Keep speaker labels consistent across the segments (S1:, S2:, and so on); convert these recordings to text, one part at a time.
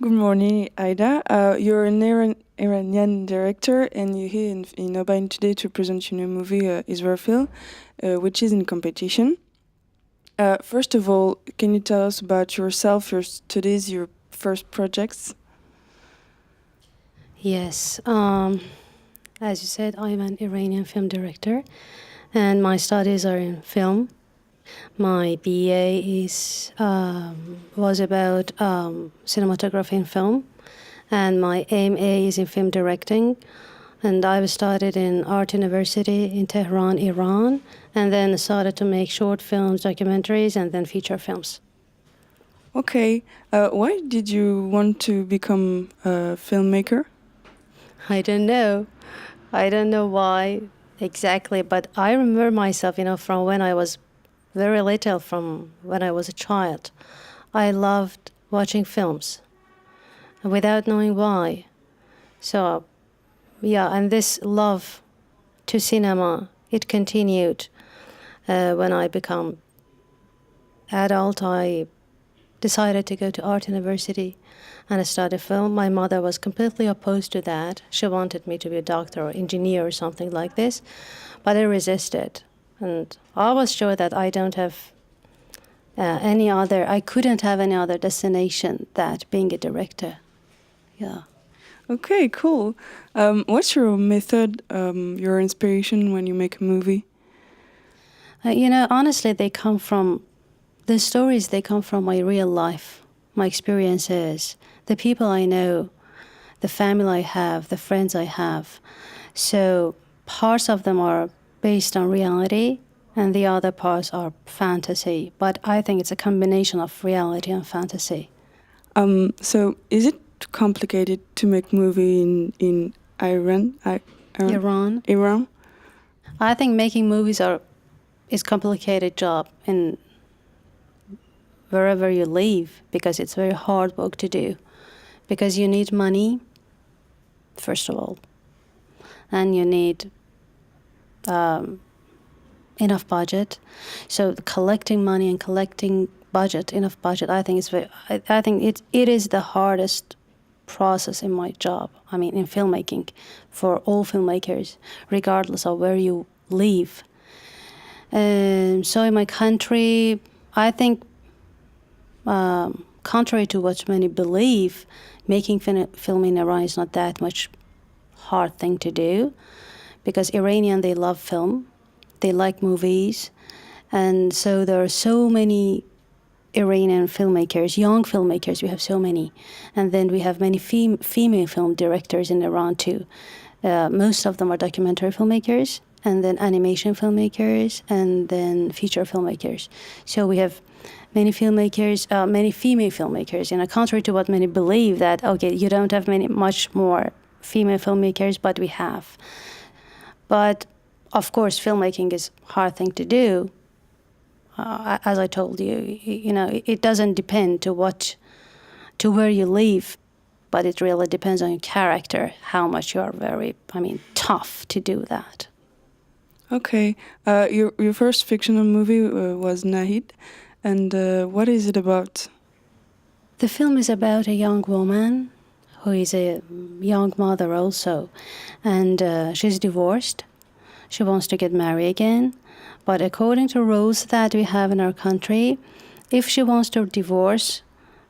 S1: Good morning, Ida. You're an Iranian director, and you're here in Oban today to present your new movie, Israfil, which is in competition. First of all, can you tell us about yourself, your studies, your first projects?
S2: Yes, as you said, I'm an Iranian film director, and my studies are in film. My BA was about cinematography and film, and my MA is in film directing. And I've studied in Art University in Tehran, Iran, and then started to make short films, documentaries, and then feature films.
S1: Okay. Why did you want to become a filmmaker?
S2: I don't know. I don't know why exactly, but I remember myself, from when I was very little, from when I was a child. I loved watching films without knowing why. So, yeah, and this love to cinema, it continued when I become adult. I decided to go to art university and study film. My mother was completely opposed to that. She wanted me to be a doctor or engineer or something like this, but I resisted. And I was sure that I couldn't have any other destination that being a director. Yeah.
S1: Okay, cool. What's your method, your inspiration when you make a movie?
S2: Honestly, the stories, they come from my real life, my experiences, the people I know, the family I have, the friends I have. So parts of them are based on reality and the other parts are fantasy. But I think it's a combination of reality and fantasy.
S1: So is it complicated to make movie in Iran?
S2: Iran.
S1: Iran?
S2: I think making movies is complicated job in wherever you live because it's very hard work to do. Because you need money, first of all, and you need enough budget. So collecting money and collecting enough budget, I think I think it is the hardest process in my job. I mean, in filmmaking, for all filmmakers, regardless of where you live. So in my country, I think, contrary to what many believe, making film in Iran is not that much hard thing to do, because Iranian, they love film, they like movies, and so there are so many Iranian filmmakers, young filmmakers. We have so many, and then we have many female film directors in Iran too. Most of them are documentary filmmakers, and then animation filmmakers, and then feature filmmakers. So we have many filmmakers, many female filmmakers. Contrary to what many believe, that okay, you don't have much more female filmmakers, but we have. But of course, filmmaking is a hard thing to do. As I told you, it doesn't depend to where you live, but it really depends on your character, how much you are tough to do that.
S1: Okay. Your first fictional movie was Nahid, and what is it about?
S2: The film is about a young woman who is a young mother also, and she's divorced. She wants to get married again, but according to rules that we have in our country, if she wants to divorce,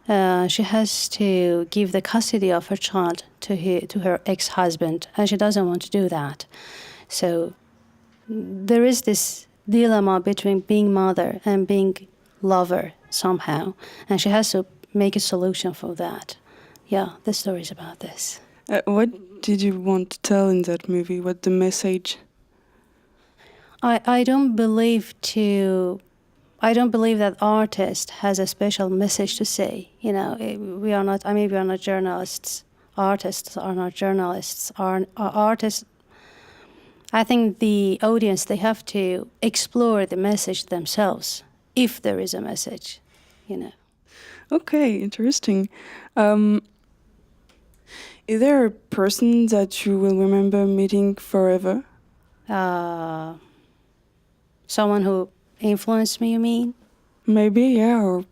S2: she has to give the custody of her child to her ex-husband, and she doesn't want to do that. So there is this dilemma between being mother and being lover somehow, and she has to make a solution for that. Yeah, the story is about this.
S1: What did you want to tell in that movie? What the message?
S2: I don't believe that artist has a special message to say. We are not. We are not journalists. Artists are not journalists. Artists. I think the audience, they have to explore the message themselves, if there is a message.
S1: Okay, interesting. Is there a person that you will remember meeting forever?
S2: Someone who influenced me, you mean?
S1: Maybe, yeah, or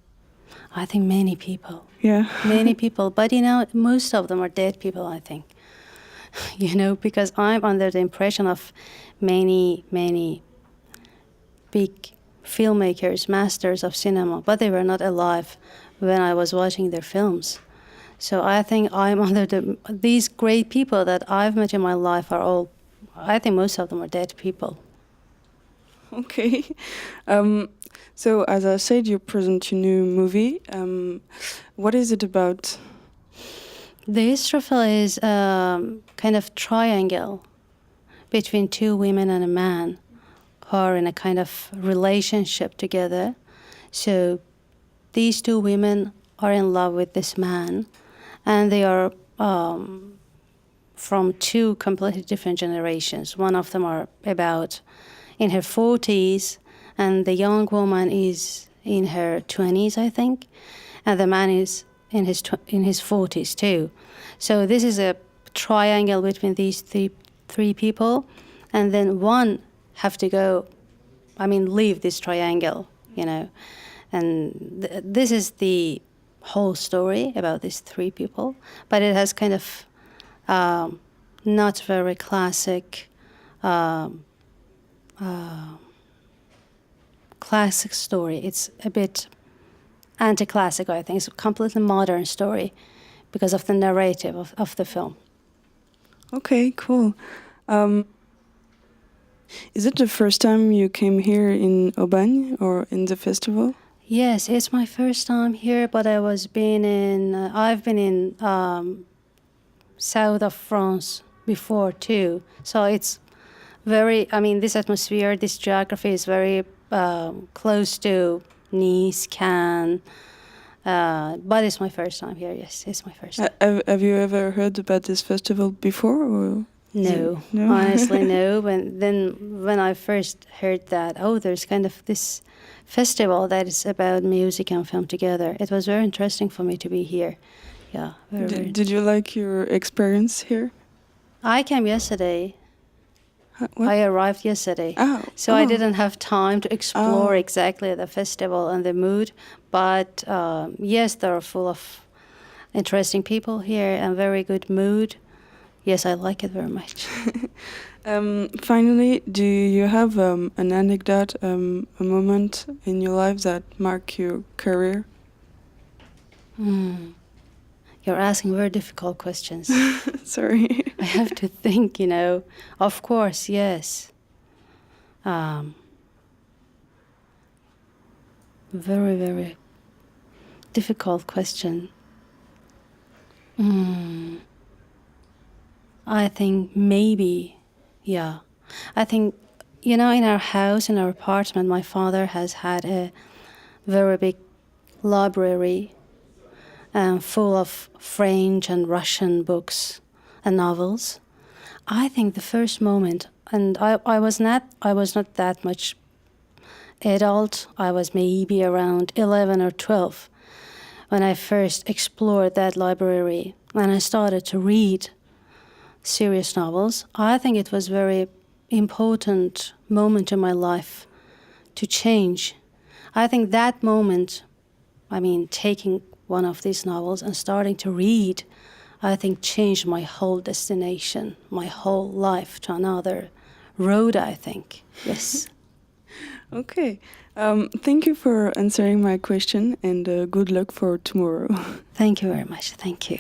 S2: I think many people.
S1: Yeah.
S2: Many people, but most of them are dead people, I think. Because I'm under the impression of many, many big filmmakers, masters of cinema, but they were not alive when I was watching their films. So I think I'm under these great people that I've met in my life are all, I think most of them are dead people.
S1: Okay. So as I said, you present your new movie. What is it about?
S2: The Israfel is kind of triangle between two women and a man who are in a kind of relationship together. So these two women are in love with this man, and they are from two completely different generations. One of them are about in her 40s, and the young woman is in her 20s, I think, and the man is in his 40s too. So this is a triangle between these three people, and then one have to leave this triangle, and this is the whole story about these three people, but it has kind of not very classic story. It's a bit anti-classic, I think. It's a completely modern story because of the narrative of the film.
S1: Okay, cool. Is it the first time you came here in Aubagne or in the festival?
S2: Yes, it's my first time here, but I've been in south of France before too. So it's this atmosphere, this geography is very close to Nice, Cannes. But it's my first time here, yes, it's my first time.
S1: Have you ever heard about this festival before? Or
S2: No, honestly, no. When I first heard that, there's kind of this festival that is about music and film together, it was very interesting for me to be here. Yeah.
S1: Did you like your experience here?
S2: I came yesterday.
S1: What?
S2: I arrived yesterday. So I didn't have time to explore exactly the festival and the mood. But yes, they're full of interesting people here and very good mood. Yes, I like it very much.
S1: Finally, do you have an anecdote, a moment in your life that marked your career?
S2: You're asking very difficult questions.
S1: Sorry.
S2: I have to think, Of course, yes. Very, very difficult question. I think maybe, yeah. I think, in our house, in our apartment, my father has had a very big library full of French and Russian books and novels. I think the first moment, and I was not that much adult. I was maybe around 11 or 12 when I first explored that library and I started to read serious novels. I think it was very important moment in my life to change. I think that moment, taking one of these novels and starting to read, I think changed my whole destination, my whole life to another road, I think. Yes.
S1: Okay. Thank you for answering my question and good luck for tomorrow.
S2: Thank you very much. Thank you.